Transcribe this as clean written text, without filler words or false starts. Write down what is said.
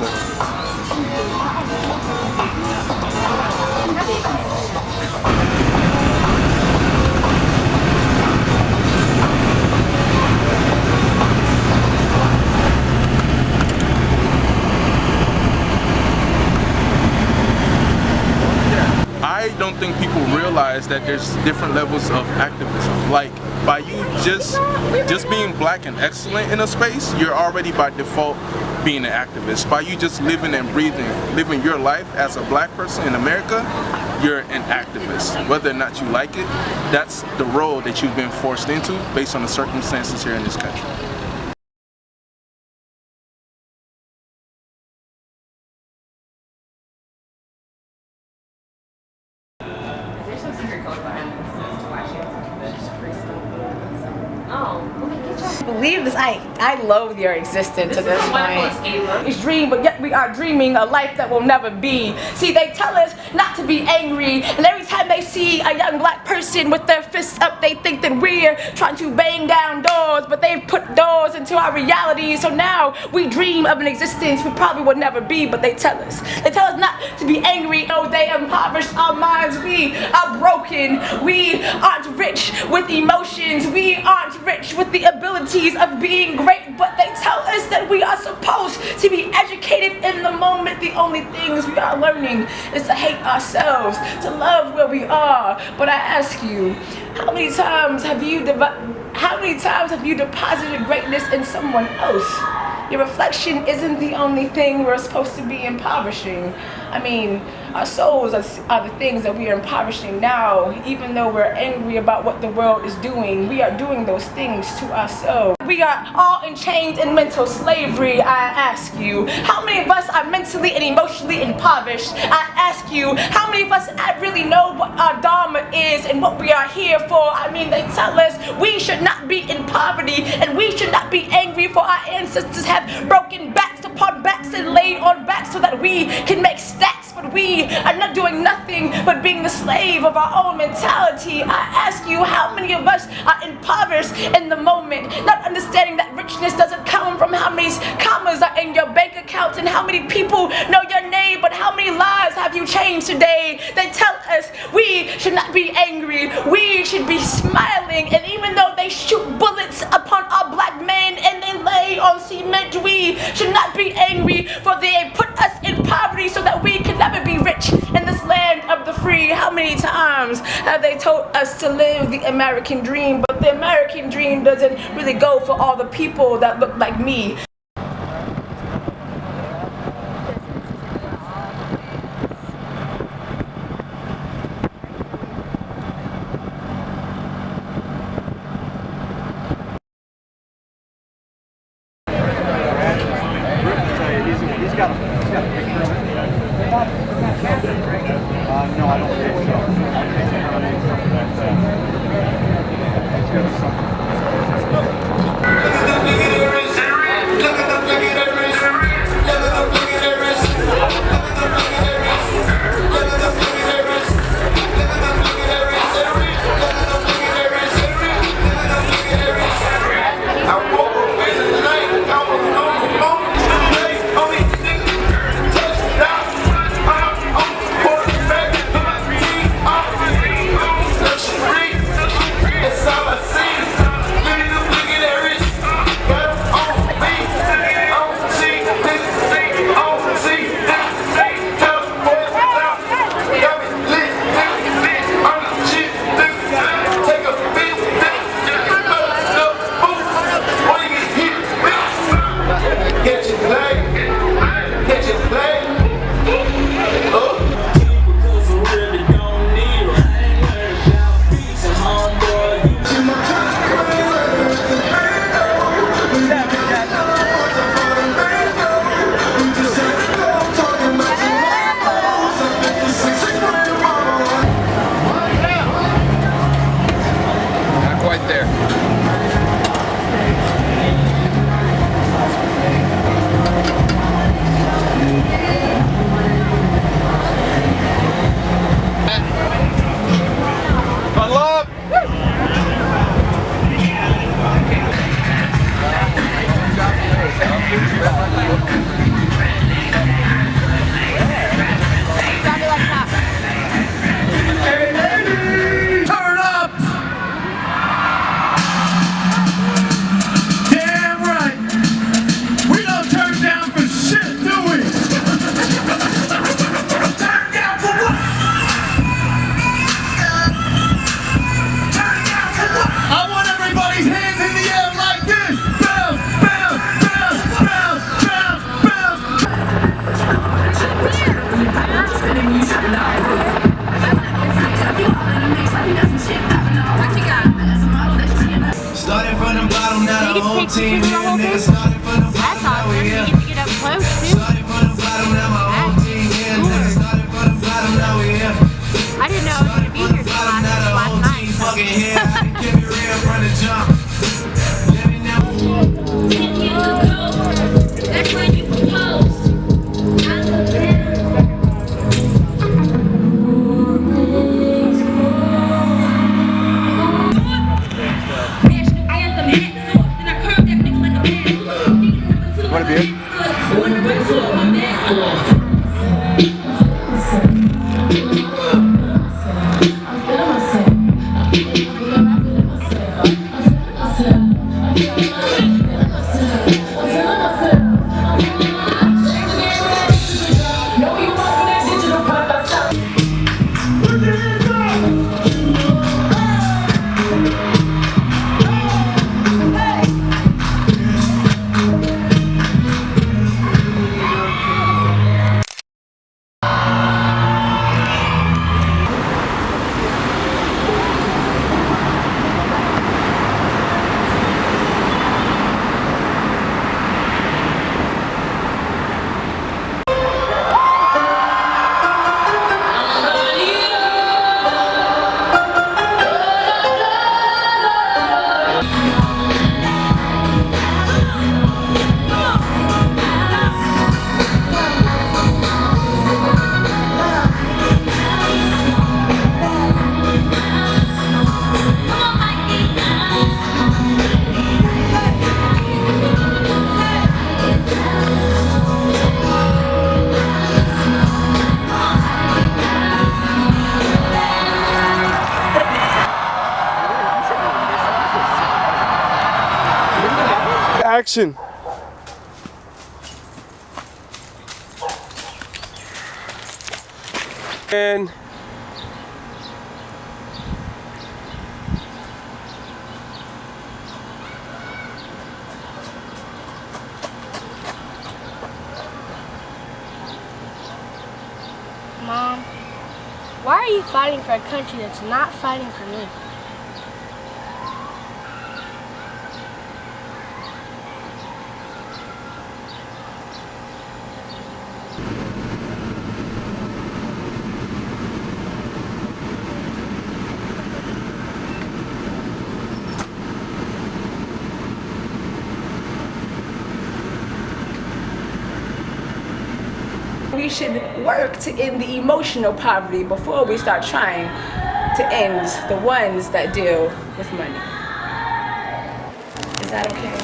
I don't think people realize that there's different levels of activism. Like, by you just being black and excellent in a space, you're already by default being an activist. By you just living and breathing, living your life as a black person in America, you're an activist. Whether or not you like it, that's the role that you've been forced into based on the circumstances here in this country. Believe this, I loathe your existence at this point. It's dream, but yet we are dreaming a life that will never be. See, they tell us not to be angry, and every time they see a young black person with their fists up, they think that we're trying to bang down doors, but they've put doors into our reality. So now we dream of an existence we probably would never be, but they tell us not to be angry. Oh, they impoverish our minds. We are broken. We aren't rich with emotions. We aren't rich with the abilities of being great, but they tell us that we are supposed to be educated in the moment. The only things we are learning is to hate ourselves, to love where we are. But I ask you, how many times have you deposited greatness in someone else? Your reflection isn't the only thing we're supposed to be impoverishing. I mean, our souls are the things that we are impoverishing now. Even though we're angry about what the world is doing, we are doing those things to ourselves. We are all enchained in mental slavery. I ask you, how many of us are mentally and emotionally impoverished? I ask you, how many of us really know what our dharma is and what we are here for? I mean, they tell us we should not be in poverty and we should not be angry, for our ancestors have broken backs upon backs and laid on backs so that we can make stacks, but we are not doing nothing but being the slave of our own mentality. I ask you, how many of us are impoverished in the moment, not understanding that richness doesn't come from how many commas are in your bank account and how many people know your name, but how many lives have you changed today? They tell us we should not be angry, we should be smiling, and even though they shoot bullets upon our black men and they lay on cement, we should not be angry, for they put us in poverty so that we can never be rich in this land of the free. How many times have they told us to live the American dream, but the American dream doesn't really go for all the people that look like me. No, I don't think so. Action. And Mom, why are you fighting for a country that's not fighting for me? We should work to end the emotional poverty before we start trying to end the ones that deal with money. Is that okay?